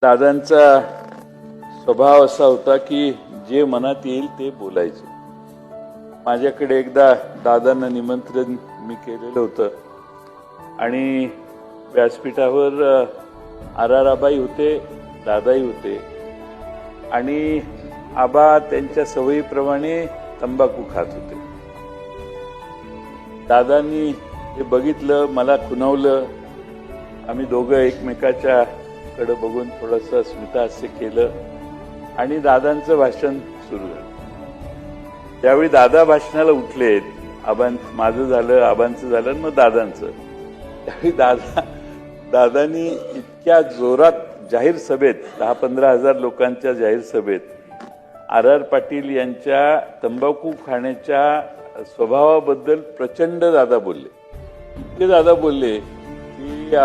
दादांचा स्वभाव असा होता की जे मनात येईल ते बोलायचे. माझ्याकडे एकदा दादांना निमंत्रण मी केलेलं होतं आणि व्यासपीठावर आबाई होते, दादाही होते आणि आबा त्यांच्या सवयीप्रमाणे तंबाखू खात होते. दादांनी हे बघितलं, मला खुणावलं. आम्ही दोघं एकमेकाच्या कडे बघून थोडंसं स्मितहास्य केलं आणि दादांचं भाषण सुरू झालं. त्यावेळी दादा भाषणाला उठले. माझं झालं, आबांचं झालं आणि मग दादांचं. त्यावेळी दादांनी इतक्या जोरात जाहीर सभेत 10-15 हजार लोकांच्या जाहीर सभेत पाटील यांच्या तंबाखू खाण्याच्या स्वभावाबद्दल प्रचंड दादा बोलले. इतके दादा बोलले की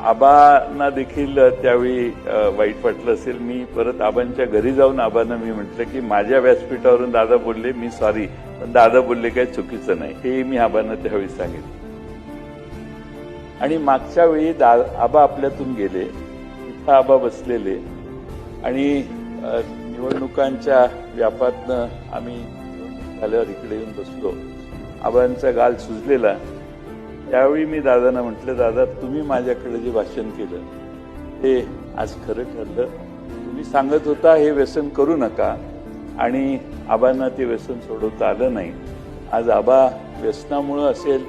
आबांना देखील त्यावेळी वाईट वाटलं असेल. मी परत आबांच्या घरी जाऊन आबांना मी म्हटलं की माझ्या व्यासपीठावरून दादा बोलले, मी सॉरी, पण दादा बोलले काही चुकीचं नाही, हे मी आबांना त्यावेळी सांगितलं. आणि मागच्या वेळी आबा आपल्यातून गेले, इथं आबा बसलेले आणि निवडणुकांच्या व्यापातनं आम्ही झाल्यावर इकडे येऊन बसलो. आबांचा गाल सुजलेला. त्यावेळी मी दादांना म्हटलं, दादा तुम्ही माझ्याकडे जे भाषण केलं ते आज खरं ठरलं. तुम्ही सांगत होता हे व्यसन करू नका आणि आबांना ते व्यसन सोडवता आलं नाही. आज आबा व्यसनामुळं असेल,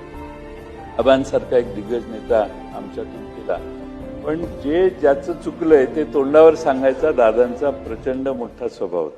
आबांसारखा एक दिग्गज नेता आमच्यातून केला, पण जे ज्याचं चुकलंय ते तोंडावर सांगायचा दादांचा प्रचंड मोठा स्वभाव होता.